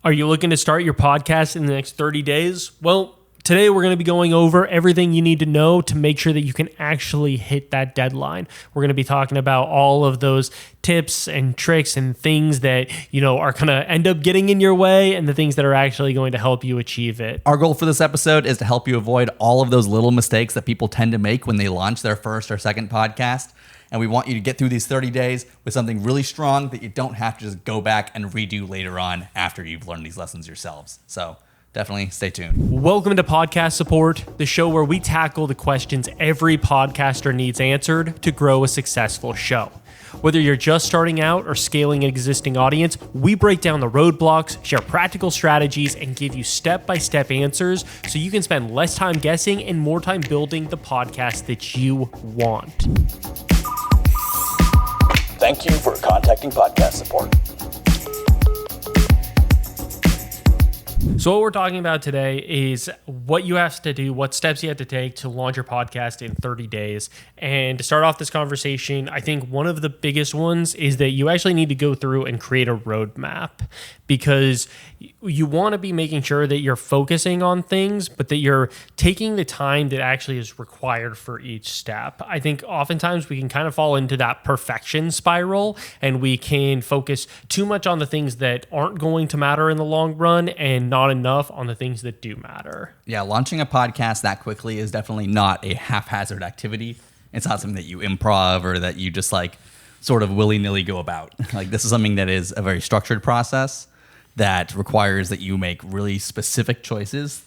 Are you looking to start your podcast in the next 30 days? Well, today we're going to be going over everything you need to know to make sure that you can actually hit that deadline. We're going to be talking about all of those tips and tricks and things that, are going to end up getting in your way and the things that are actually going to help you achieve it. Our goal for this episode is to help you avoid all of those little mistakes that people tend to make when they launch their first or second podcast. And we want you to get through these 30 days with something really strong that you don't have to just go back and redo later on after you've learned these lessons yourselves. So definitely stay tuned. Welcome to Podcast Support, the show where we tackle the questions every podcaster needs answered to grow a successful show. Whether you're just starting out or scaling an existing audience, we break down the roadblocks, share practical strategies, and give you step-by-step answers so you can spend less time guessing and more time building the podcast that you want. Thank you for contacting Podcast Support. So what we're talking about today is what you have to do, what steps you have to take to launch your podcast in 30 days. And to start off this conversation, I think one of the biggest ones is that you actually need to go through and create a roadmap, because you want to be making sure that you're focusing on things, but that you're taking the time that actually is required for each step. I think oftentimes we can kind of fall into that perfection spiral, and we can focus too much on the things that aren't going to matter in the long run and not enough on the things that do matter. Yeah, launching a podcast that quickly is definitely not a haphazard activity. It's not something that you improv or that you just sort of willy-nilly go about. This is something that is a very structured process that requires that you make really specific choices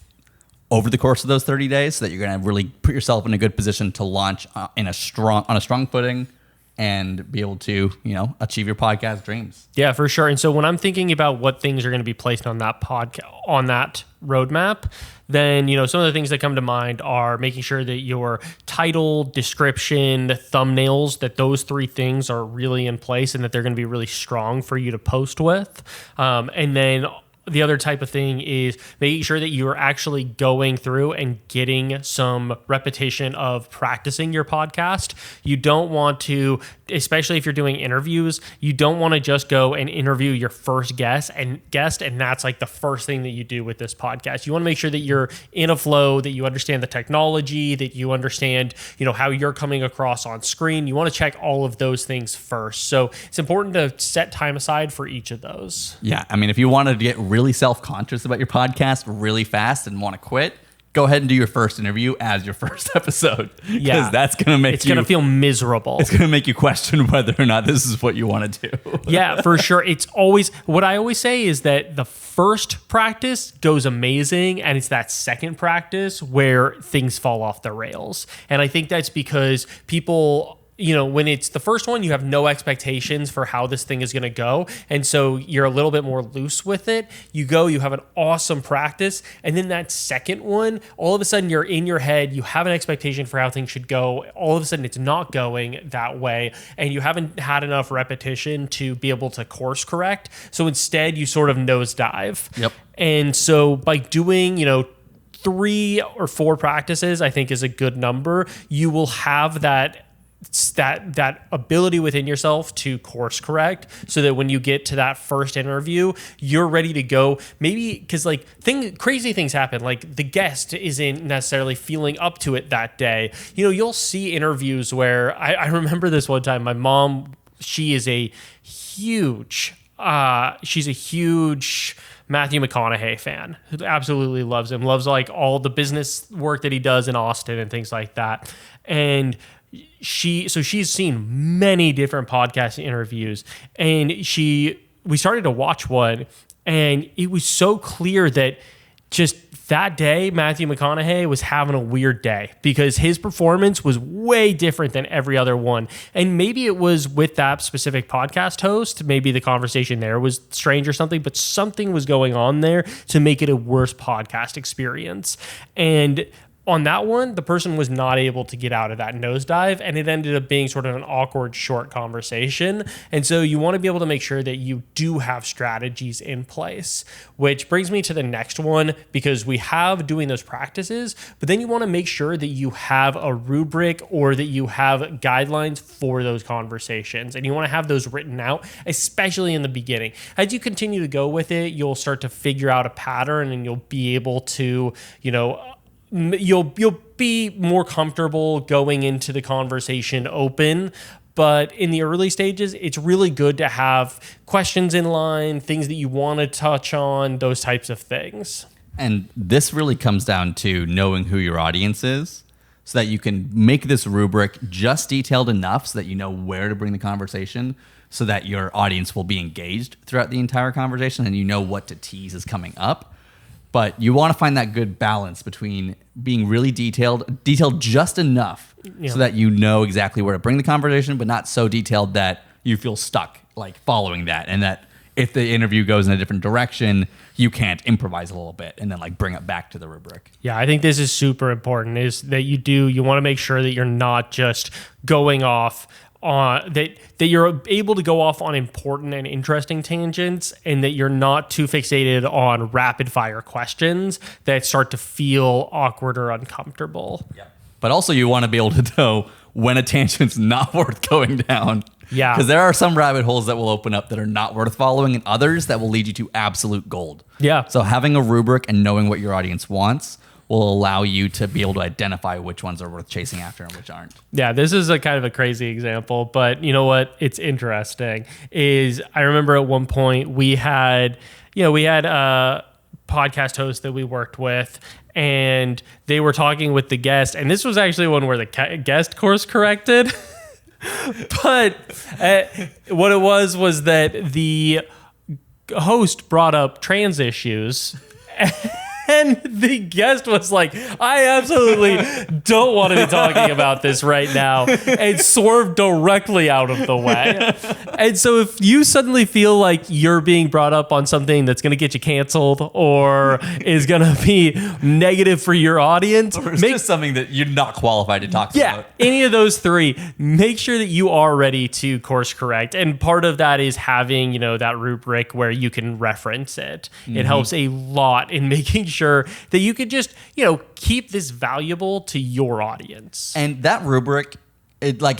over the course of those 30 days so that you're going to really put yourself in a good position to launch on a strong footing and be able to, achieve your podcast dreams. Yeah, for sure. And so when I'm thinking about what things are going to be placed on that on that roadmap, then, some of the things that come to mind are making sure that your title, description, thumbnails, that those three things are really in place and that they're going to be really strong for you to post with. And then the other type of thing is making sure that you are actually going through and getting some repetition of practicing your podcast. You don't want to, especially if you're doing interviews, you don't want to just go and interview your first guest and that's the first thing that you do with this podcast. You want to make sure that you're in a flow, that you understand the technology, that you understand, how you're coming across on screen. You want to check all of those things first. So it's important to set time aside for each of those. Yeah, if you wanted to get really self-conscious about your podcast really fast and want to quit, go ahead and do your first interview as your first episode. Yeah, that's going to make it's going to feel miserable. It's going to make you question whether or not this is what you want to do. Yeah, for sure. It's always, what I always say is that the first practice goes amazing, and it's that second practice where things fall off the rails. And I think that's because people, when it's the first one, you have no expectations for how this thing is going to go. And so you're a little bit more loose with it. You have an awesome practice. And then that second one, all of a sudden you're in your head, you have an expectation for how things should go. All of a sudden it's not going that way. And you haven't had enough repetition to be able to course correct. So instead you sort of nosedive. Yep. And so by doing, 3 or 4 practices, I think is a good number. You will have that ability within yourself to course correct so that when you get to that first interview, you're ready to go. Maybe because crazy things happen. The guest isn't necessarily feeling up to it that day. You'll see interviews where I remember this one time, my mom, she's a huge Matthew McConaughey fan who absolutely loves him, loves all the business work that he does in Austin and things like that. And she's seen many different podcast interviews, and we started to watch one, and it was so clear that just that day, Matthew McConaughey was having a weird day because his performance was way different than every other one. And maybe it was with that specific podcast host. Maybe the conversation there was strange or something, but something was going on there to make it a worse podcast experience. And on that one, the person was not able to get out of that nosedive, and it ended up being sort of an awkward short conversation. And so you want to be able to make sure that you do have strategies in place, which brings me to the next one, because we have doing those practices, but then you want to make sure that you have a rubric or that you have guidelines for those conversations, and you want to have those written out, especially in the beginning. As you continue to go with it, you'll start to figure out a pattern, and you'll be able to, you'll be more comfortable going into the conversation open. But in the early stages, it's really good to have questions in line, things that you want to touch on, those types of things. And this really comes down to knowing who your audience is, so that you can make this rubric just detailed enough so that you know where to bring the conversation, so that your audience will be engaged throughout the entire conversation and you know what to tease is coming up. But you want to find that good balance between being really detailed just enough so that you know exactly where to bring the conversation, but not so detailed that you feel stuck like following that, and that if the interview goes in a different direction, you can't improvise a little bit and then like bring it back to the rubric. Yeah, I think this is super important, is that you want to make sure that you're not just going off on that you're able to go off on important and interesting tangents, and that you're not too fixated on rapid fire questions that start to feel awkward or uncomfortable. Yeah. But also you want to be able to know when a tangent's not worth going down. Yeah. Because there are some rabbit holes that will open up that are not worth following, and others that will lead you to absolute gold. Yeah. So having a rubric and knowing what your audience wants will allow you to be able to identify which ones are worth chasing after and which aren't. Yeah, this is a kind of a crazy example, but you know what? It's interesting. I remember at one point we had a podcast host that we worked with, and they were talking with the guest, and this was actually one where the guest course corrected. But what it was that the host brought up trans issues. And the guest was like, I absolutely don't want to be talking about this right now, and swerved directly out of the way. And so if you suddenly feel like you're being brought up on something that's going to get you canceled or is going to be negative for your audience, Or it's just something that you're not qualified to talk about. Any of those three, make sure that you are ready to course correct. And part of that is having, that rubric where you can reference it. Mm-hmm. It helps a lot in making sure that you could just, keep this valuable to your audience. And that rubric,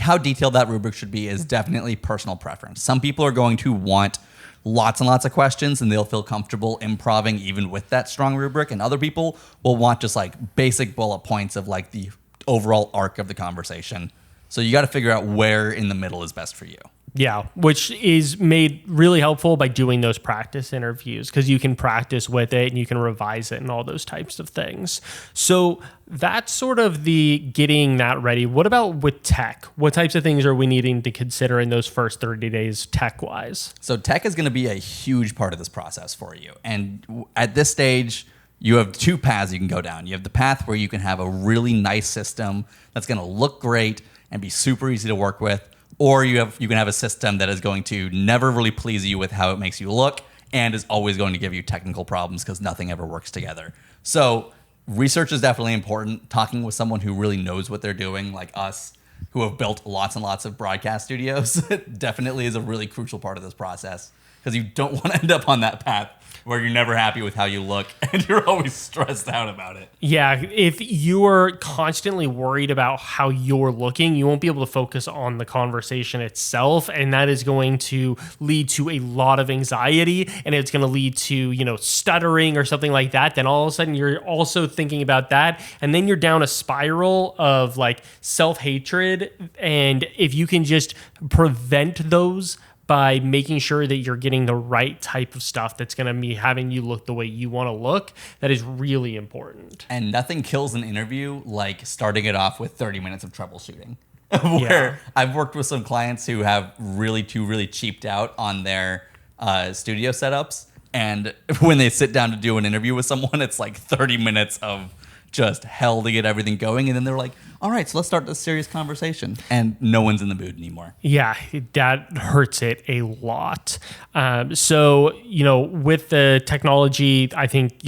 how detailed that rubric should be is definitely personal preference. Some people are going to want lots and lots of questions, and they'll feel comfortable improving even with that strong rubric. And other people will want just basic bullet points of the overall arc of the conversation. So you got to figure out where in the middle is best for you. Yeah, which is made really helpful by doing those practice interviews, because you can practice with it and you can revise it and all those types of things. So that's sort of the getting that ready. What about with tech? What types of things are we needing to consider in those first 30 days tech-wise? So tech is going to be a huge part of this process for you. And at this stage, you have two paths you can go down. You have the path where you can have a really nice system that's going to look great and be super easy to work with. Or you can have a system that is going to never really please you with how it makes you look and is always going to give you technical problems because nothing ever works together. So research is definitely important. Talking with someone who really knows what they're doing, like us, who have built lots and lots of broadcast studios, definitely is a really crucial part of this process, because you don't want to end up on that path where you're never happy with how you look and you're always stressed out about it. Yeah, if you're constantly worried about how you're looking, you won't be able to focus on the conversation itself, and that is going to lead to a lot of anxiety, and it's going to lead to, stuttering or something like that. Then all of a sudden you're also thinking about that, and then you're down a spiral of self-hatred. And if you can just prevent those by making sure that you're getting the right type of stuff that's going to be having you look the way you want to look, that is really important. And nothing kills an interview like starting it off with 30 minutes of troubleshooting. Where I've worked with some clients who have really cheaped out on their studio setups. And when they sit down to do an interview with someone, it's 30 minutes of just hell to get everything going. And then they're like, all right, so let's start this serious conversation. And no one's in the mood anymore. Yeah, that hurts it a lot. So, with the technology, I think,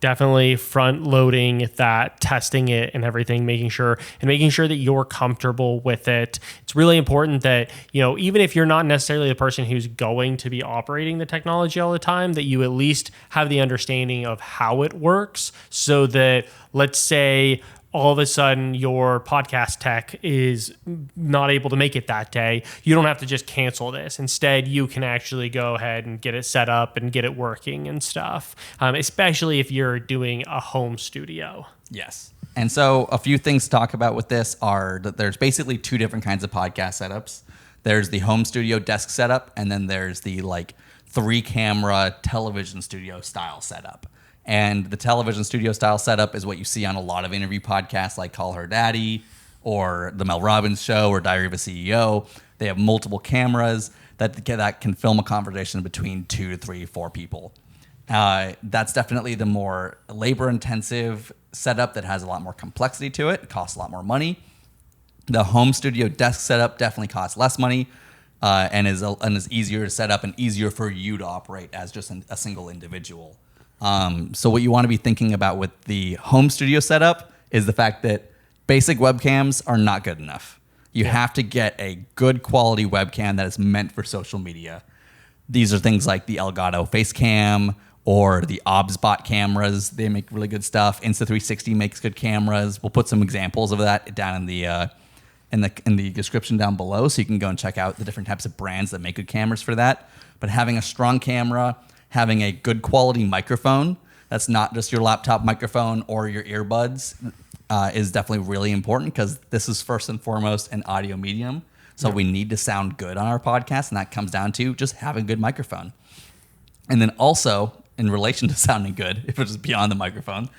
definitely front loading that, testing it and everything, making sure that you're comfortable with it. It's really important that, even if you're not necessarily the person who's going to be operating the technology all the time, that you at least have the understanding of how it works, so that, let's say, all of a sudden your podcast tech is not able to make it that day, you don't have to just cancel this. Instead, you can actually go ahead and get it set up and get it working and stuff, especially if you're doing a home studio. Yes. And so a few things to talk about with this are that there's basically two different kinds of podcast setups. There's the home studio desk setup, and then there's the 3-camera television studio style setup. And the television studio style setup is what you see on a lot of interview podcasts like Call Her Daddy or The Mel Robbins Show or Diary of a CEO. They have multiple cameras that can film a conversation between 2 to 3, 4 people. That's definitely the more labor-intensive setup that has a lot more complexity to it. It costs a lot more money. The home studio desk setup definitely costs less money and is easier to set up and easier for you to operate as just a single individual. So what you want to be thinking about with the home studio setup is the fact that basic webcams are not good enough. You have to get a good quality webcam that is meant for social media. These are things like the Elgato Facecam or the OBSBot cameras. They make really good stuff. Insta360 makes good cameras. We'll put some examples of that down in the description down below, so you can go and check out the different types of brands that make good cameras for that. But having a strong camera, having a good quality microphone that's not just your laptop microphone or your earbuds is definitely really important, because this is first and foremost an audio medium. So we need to sound good on our podcast, and that comes down to just having a good microphone. And then also, in relation to sounding good, if it's just beyond the microphone,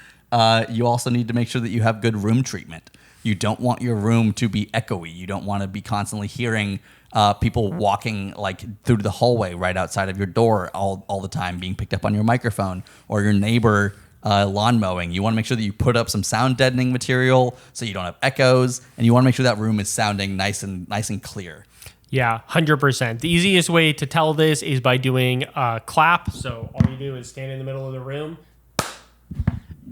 you also need to make sure that you have good room treatment. You don't want your room to be echoey. You don't want to be constantly hearing people walking through the hallway right outside of your door all the time, being picked up on your microphone, or your neighbor lawn mowing. You want to make sure that you put up some sound deadening material so you don't have echoes, and you want to make sure that room is sounding nice and clear. Yeah, 100%. The easiest way to tell this is by doing a clap. So all you do is stand in the middle of the room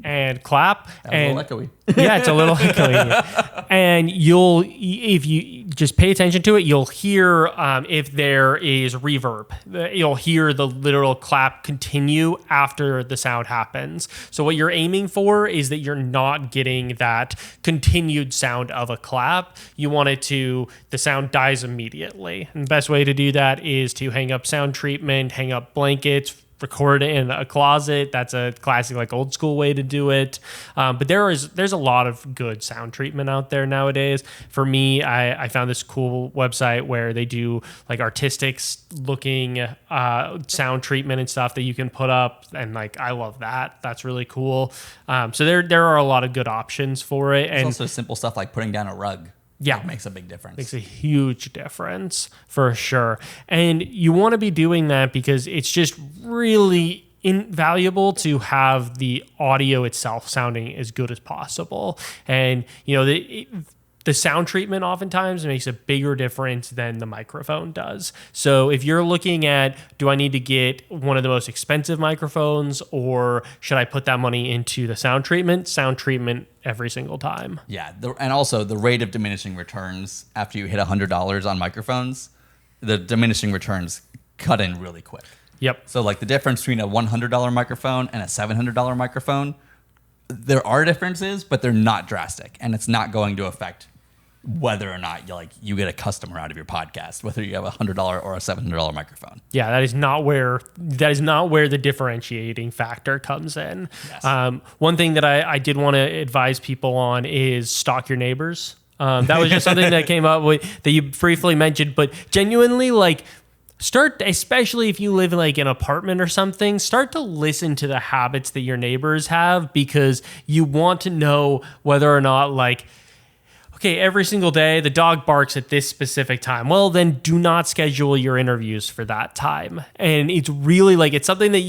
and clap. A little echoey. Yeah, it's a little echoey. And if you just pay attention to it, you'll hear if there is reverb. You'll hear the literal clap continue after the sound happens. So what you're aiming for is that you're not getting that continued sound of a clap. You want the sound dies immediately. And the best way to do that is to hang up sound treatment, hang up blankets, record in a closet. That's a classic, old school way to do it. But there's a lot of good sound treatment out there nowadays. For me, I found this cool website where they do artistic looking sound treatment and stuff that you can put up, and I love that. That's really cool. So there are a lot of good options for it. There's also simple stuff like putting down a rug. Yeah, it makes a big difference. Makes a huge difference for sure. And you want to be doing that because it's just really invaluable to have the audio itself sounding as good as possible. And, the sound treatment oftentimes makes a bigger difference than the microphone does. So if you're looking at, do I need to get one of the most expensive microphones, or should I put that money into the sound treatment? Sound treatment every single time. Yeah, and also the rate of diminishing returns after you hit $100 on microphones, the diminishing returns cut in really quick. Yep. So the difference between a $100 microphone and a $700 microphone, there are differences, but they're not drastic, and it's not going to affect whether or not you get a customer out of your podcast, whether you have a $100 or a $700 microphone. Yeah, that is not where the differentiating factor comes in. Yes. One thing that I did want to advise people on is stalk your neighbors. That was just something that came up that you briefly mentioned, but genuinely start, especially if you live in an apartment or something, start to listen to the habits that your neighbors have, because you want to know whether or not okay, every single day the dog barks at this specific time. Well, then do not schedule your interviews for that time. And it's really it's something that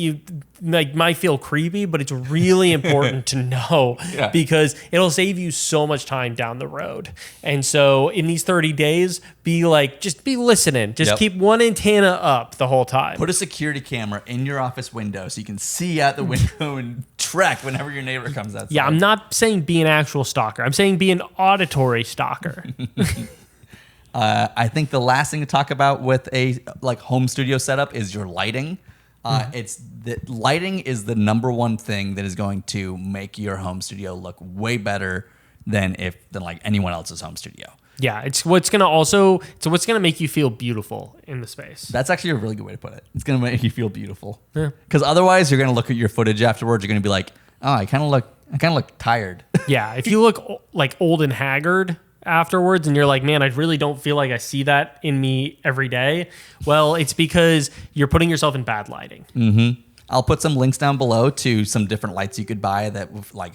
might feel creepy, but it's really important to know because it'll save you so much time down the road. And so in these 30 days, just be listening. Just keep one antenna up the whole time. Put a security camera in your office window so you can see out the window and track whenever your neighbor comes outside. Yeah, I'm not saying be an actual stalker. I'm saying be an auditory stalker. I think the last thing to talk about with a home studio setup is your lighting. Lighting is the number one thing that is going to make your home studio look way better than anyone else's home studio. Yeah, it's what's gonna make you feel beautiful in the space. That's actually a really good way to put it. It's gonna make you feel beautiful. Yeah. Because otherwise, you're gonna look at your footage afterwards. You're gonna be like, oh, I kind of look tired. Yeah, if you look like old and haggard afterwards, and you're like, man, I really don't feel like I see that in me every day. Well, it's because you're putting yourself in bad lighting. Mm-hmm. I'll put some links down below to some different lights you could buy that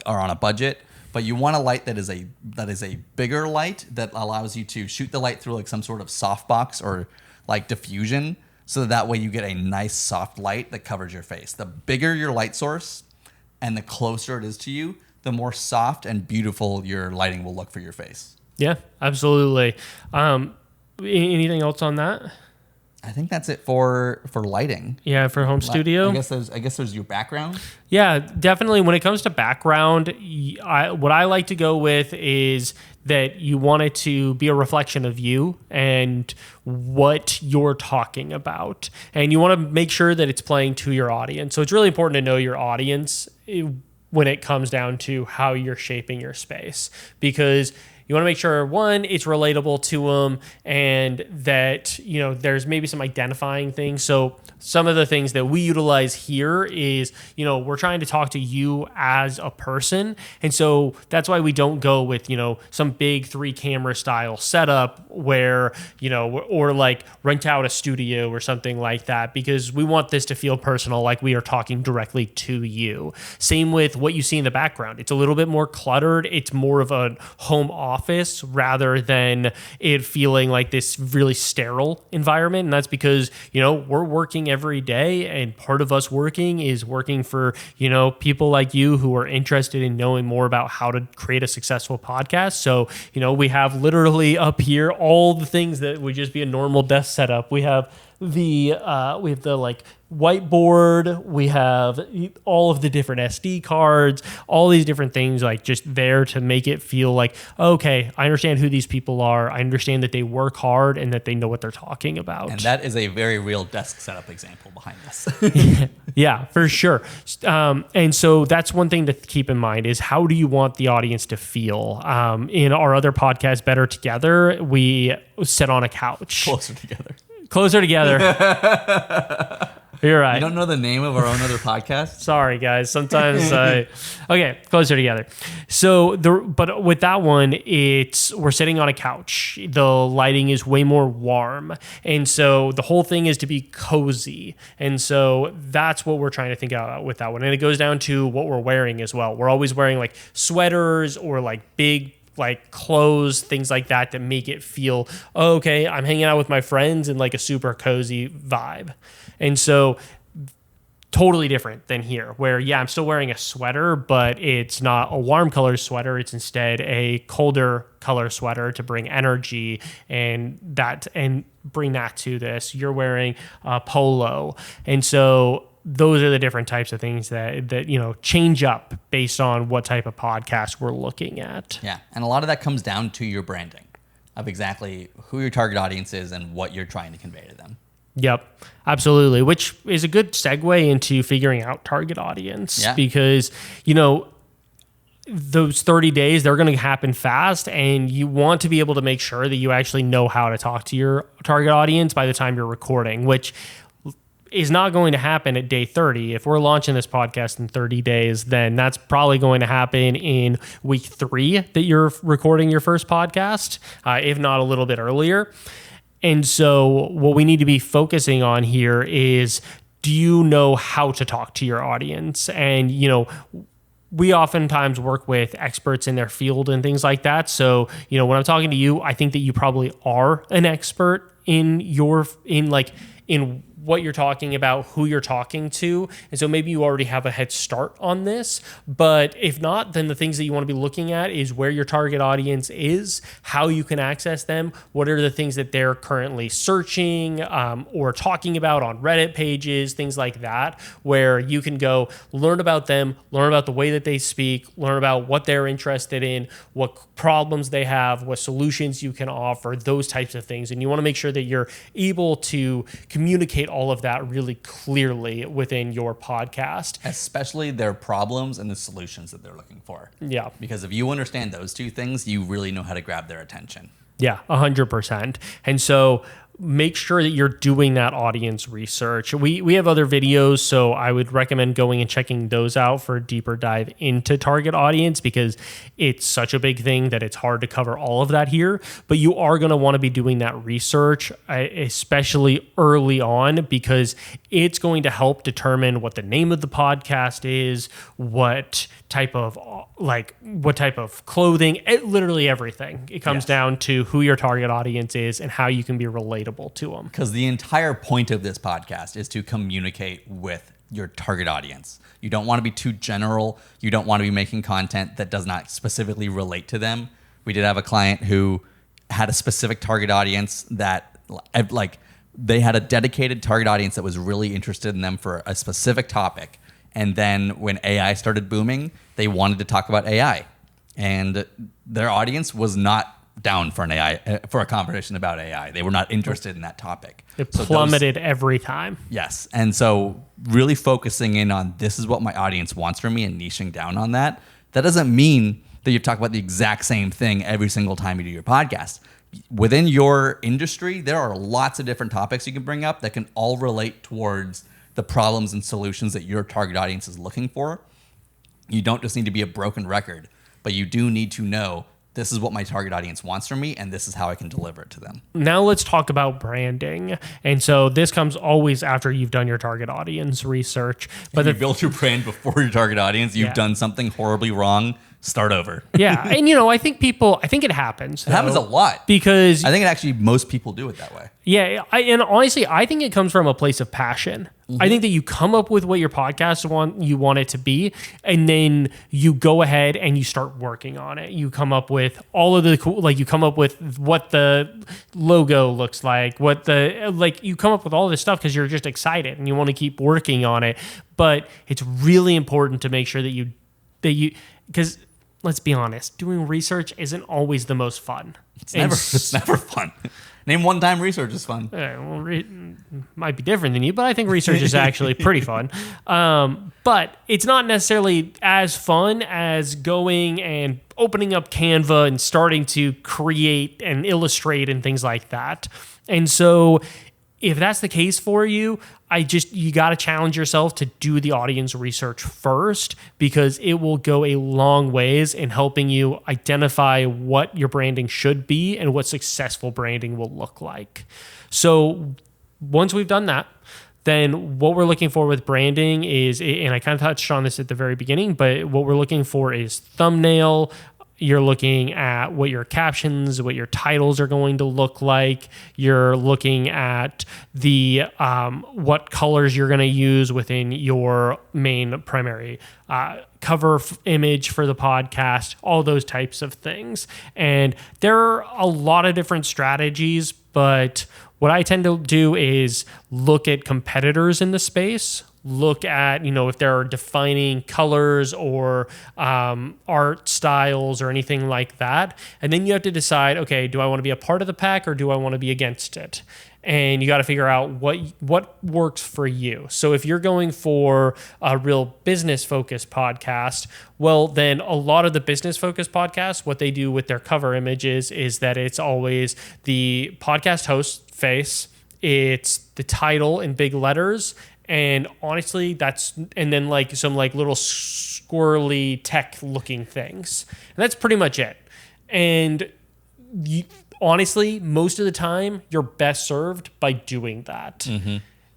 are on a budget. But you want a light that is a bigger light that allows you to shoot the light through some sort of softbox or diffusion, so that way you get a nice soft light that covers your face. The bigger your light source and the closer it is to you, the more soft and beautiful your lighting will look for your face. Yeah, absolutely. Anything else on that? I think that's it for lighting. Yeah, for home studio. I guess there's your background. Yeah, definitely. When it comes to background, what I like to go with is that you want it to be a reflection of you and what you're talking about. And you want to make sure that it's playing to your audience. So it's really important to know your audience when it comes down to how you're shaping your space, because you want to make sure, one, it's relatable to them, and that, there's maybe some identifying things. So some of the things that we utilize here is, we're trying to talk to you as a person. And so that's why we don't go with, some big 3-camera style setup where, or rent out a studio or something like that, because we want this to feel personal, like we are talking directly to you. Same with what you see in the background. It's a little bit more cluttered. It's more of a home office rather than it feeling like this really sterile environment. And that's because, we're working every day, and part of us working is working for, people like you who are interested in knowing more about how to create a successful podcast. So, we have literally up here all the things that would just be a normal desk setup. We have the whiteboard, we have all of the different SD cards, all these different things just there to make it feel like, okay, I understand who these people are. I understand that they work hard and that they know what they're talking about. And that is a very real desk setup example behind this. Yeah, for sure. And so that's one thing to keep in mind is, how do you want the audience to feel? In our other podcast, Better Together, we sit on a couch. Closer together. You're right. You don't know the name of our own other podcast? Sorry, guys. Sometimes okay, closer together. So but with that one, we're sitting on a couch. The lighting is way more warm. And so the whole thing is to be cozy. And so that's what we're trying to think about with that one. And it goes down to what we're wearing as well. We're always wearing sweaters or big clothes, things like that make it feel, okay, I'm hanging out with my friends in a super cozy vibe. And so totally different than here, where, yeah, I'm still wearing a sweater, but it's not a warm color sweater. It's instead a colder color sweater to bring energy and bring that to this. You're wearing a polo. And so those are the different types of things that change up based on what type of podcast we're looking at. Yeah, and a lot of that comes down to your branding of exactly who your target audience is and what you're trying to convey to them. Yep, absolutely, which is a good segue into figuring out target audience, because, those 30 days, they're going to happen fast, and you want to be able to make sure that you actually know how to talk to your target audience by the time you're recording, which is not going to happen at day 30. If we're launching this podcast in 30 days, then that's probably going to happen in week 3 that you're recording your first podcast, if not a little bit earlier. And so what we need to be focusing on here is, do you know how to talk to your audience? And, we oftentimes work with experts in their field and things like that. So, when I'm talking to you, I think that you probably are an expert in what you're talking about, who you're talking to. And so maybe you already have a head start on this. But if not, then the things that you want to be looking at is where your target audience is, how you can access them, what are the things that they're currently searching or talking about on Reddit pages, things like that, where you can go learn about them, learn about the way that they speak, learn about what they're interested in, what problems they have, what solutions you can offer, those types of things. And you want to make sure that you're able to communicate all of that really clearly within your podcast. Especially their problems and the solutions that they're looking for. Yeah. Because if you understand those two things, you really know how to grab their attention. Yeah, 100%. And so make sure that you're doing that audience research. We have other videos, so I would recommend going and checking those out for a deeper dive into target audience, because it's such a big thing that it's hard to cover all of that here. But you are going to want to be doing that research, especially early on, because it's going to help determine what the name of the podcast is, what type of clothing, literally everything. It comes down to who your target audience is and how you can be relatable to them. Because the entire point of this podcast is to communicate with your target audience. You don't want to be too general. You don't want to be making content that does not specifically relate to them. We did have a client who had a specific target audience that, like, they had a dedicated target audience that was really interested in them for a specific topic. And then when AI started booming, they wanted to talk about AI. And their audience was not down for a conversation about AI. They were not interested in that topic. It plummeted every time. Yes. And so really focusing in on this is what my audience wants from me and niching down on that. That doesn't mean that you talk about the exact same thing every single time you do your podcast. Within your industry, there are lots of different topics you can bring up that can all relate towards the problems and solutions that your target audience is looking for. You don't just need to be a broken record, but you do need to know this is what my target audience wants from me, and this is how I can deliver it to them. Now let's talk about branding. And so this comes always after you've done your target audience research. But if you built your brand before your target audience, you've done something horribly wrong. Start over. Yeah. And, I think it happens. It happens a lot. Because I think most people do it that way. Yeah. And honestly, I think it comes from a place of passion. Mm-hmm. I think that you come up with what your podcast you want it to be, and then you go ahead and you start working on it. You come up with all of the cool, you come up with what the logo looks like, you come up with all this stuff because you're just excited and you want to keep working on it. But it's really important to make sure that you, because let's be honest, doing research isn't always the most fun. It's never fun. Name one time research is fun. Might be different than you, but I think research is actually pretty fun. But it's not necessarily as fun as going and opening up Canva and starting to create and illustrate and things like that. And so if that's the case for you, you got to challenge yourself to do the audience research first, because it will go a long ways in helping you identify what your branding should be and what successful branding will look like. So once we've done that, then what we're looking for with branding is, and I kind of touched on this at the very beginning, but what we're looking for is thumbnail. You're looking at what your captions, what your titles are going to look like. You're looking at the what colors you're going to use within your main primary cover image for the podcast, all those types of things. And there are a lot of different strategies, but what I tend to do is look at competitors in the space, look at, if there are defining colors or art styles or anything like that. And then you have to decide, okay, do I want to be a part of the pack or do I want to be against it? And you got to figure out what works for you. So if you're going for a real business-focused podcast, well, then a lot of the business-focused podcasts, what they do with their cover images is that it's always the podcast host face, it's the title in big letters, and honestly, and then some little squirrely tech looking things. And that's pretty much it. And honestly, most of the time, you're best served by doing that.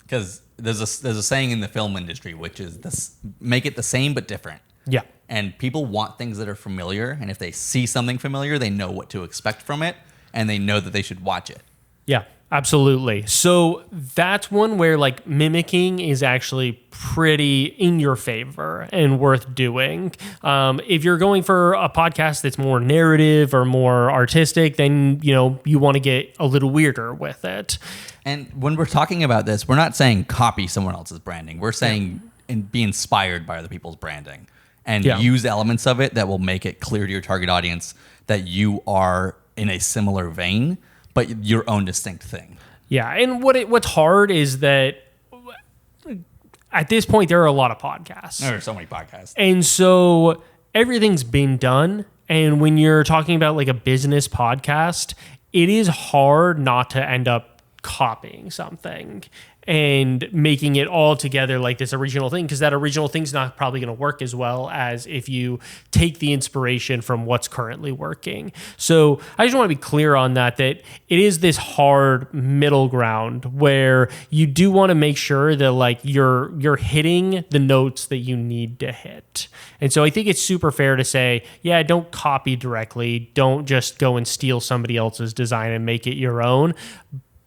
Because there's a saying in the film industry, which is this: make it the same but different. Yeah. And people want things that are familiar. And if they see something familiar, they know what to expect from it. And they know that they should watch it. Yeah. Absolutely. So that's one where like mimicking is actually pretty in your favor and worth doing. If you're going for a podcast that's more narrative or more artistic, then you want to get a little weirder with it. And when we're talking about this, we're not saying copy someone else's branding. We're saying be inspired by other people's branding and use elements of it that will make it clear to your target audience that you are in a similar vein, but your own distinct thing. Yeah, and what's hard is that at this point there are a lot of podcasts. There are so many podcasts. And so everything's been done. And when you're talking about like a business podcast, it is hard not to end up copying something and making it all together like this original thing, because that original thing's not probably going to work as well as if you take the inspiration from what's currently working. So I just want to be clear on that it is this hard middle ground where you do want to make sure that like you're hitting the notes that you need to hit. And so I think it's super fair to say, yeah, don't copy directly. Don't just go and steal somebody else's design and make it your own,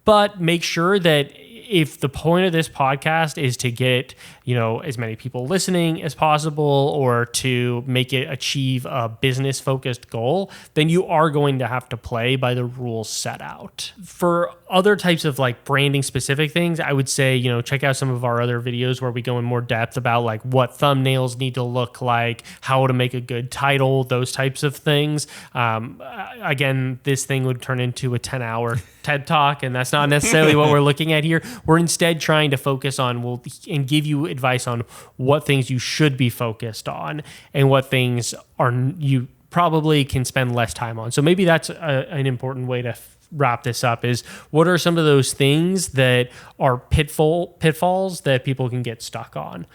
but make sure that if the point of this podcast is to get, as many people listening as possible or to make it achieve a business focused goal, then you are going to have to play by the rules set out. For other types of like branding specific things, I would say, check out some of our other videos where we go in more depth about like what thumbnails need to look like, how to make a good title, those types of things. Again, this thing would turn into a 10-hour TED Talk, and that's not necessarily what we're looking at here. We're instead trying to focus on and give you advice on what things you should be focused on and what things are you probably can spend less time on. So maybe that's an important way to wrap this up is what are some of those things that are pitfalls that people can get stuck on?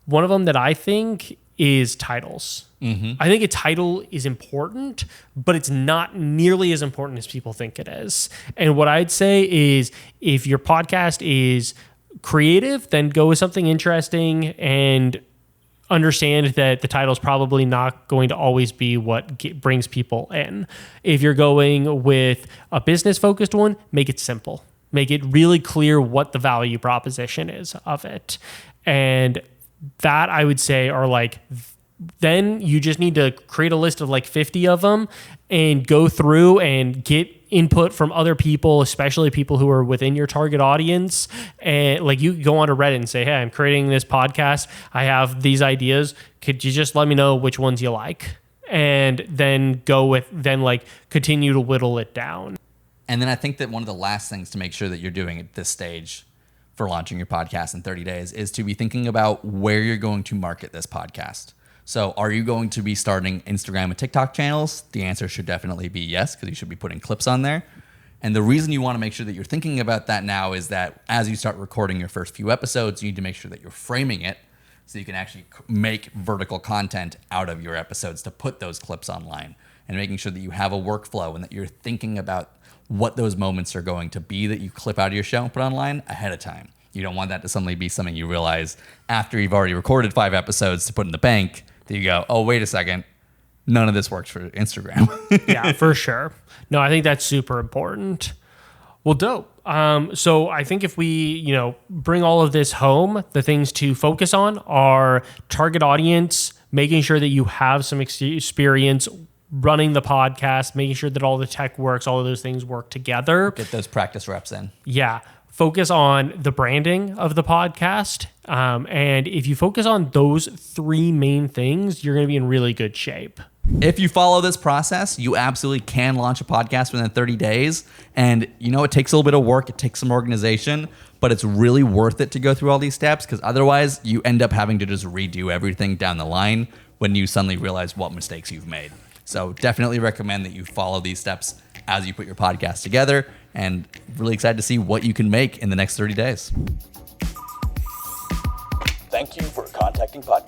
One of them that I think is titles. Mm-hmm. I think a title is important, but it's not nearly as important as people think it is. And what I'd say is if your podcast is creative, then go with something interesting and understand that the title is probably not going to always be what brings people in. If you're going with a business-focused one, make it simple. Make it really clear what the value proposition is of it. And that I would say are like, then you just need to create a list of like 50 of them and go through and get input from other people, especially people who are within your target audience. And like you go onto Reddit and say, hey, I'm creating this podcast. I have these ideas. Could you just let me know which ones you like? And then continue to whittle it down. And then I think that one of the last things to make sure that you're doing at this stage for launching your podcast in 30 days is to be thinking about where you're going to market this podcast. So are you going to be starting Instagram and TikTok channels? The answer should definitely be yes, because you should be putting clips on there. And the reason you want to make sure that you're thinking about that now is that as you start recording your first few episodes, you need to make sure that you're framing it so you can actually make vertical content out of your episodes to put those clips online, and making sure that you have a workflow and that you're thinking about what those moments are going to be that you clip out of your show and put online ahead of time. You don't want that to suddenly be something you realize after you've already recorded 5 episodes to put in the bank that you go, oh, wait a second, none of this works for Instagram. Yeah, for sure. No, I think that's super important. Well, dope. So I think if we, bring all of this home, the things to focus on are target audience, making sure that you have some experience running the podcast, making sure that all the tech works, all of those things work together. Get those practice reps in. Yeah. Focus on the branding of the podcast. And if you focus on those 3 main things, you're going to be in really good shape. If you follow this process, you absolutely can launch a podcast within 30 days. And it takes a little bit of work. It takes some organization, but it's really worth it to go through all these steps, because otherwise you end up having to just redo everything down the line when you suddenly realize what mistakes you've made. So definitely recommend that you follow these steps as you put your podcast together, and really excited to see what you can make in the next 30 days. Thank you for contacting Podcast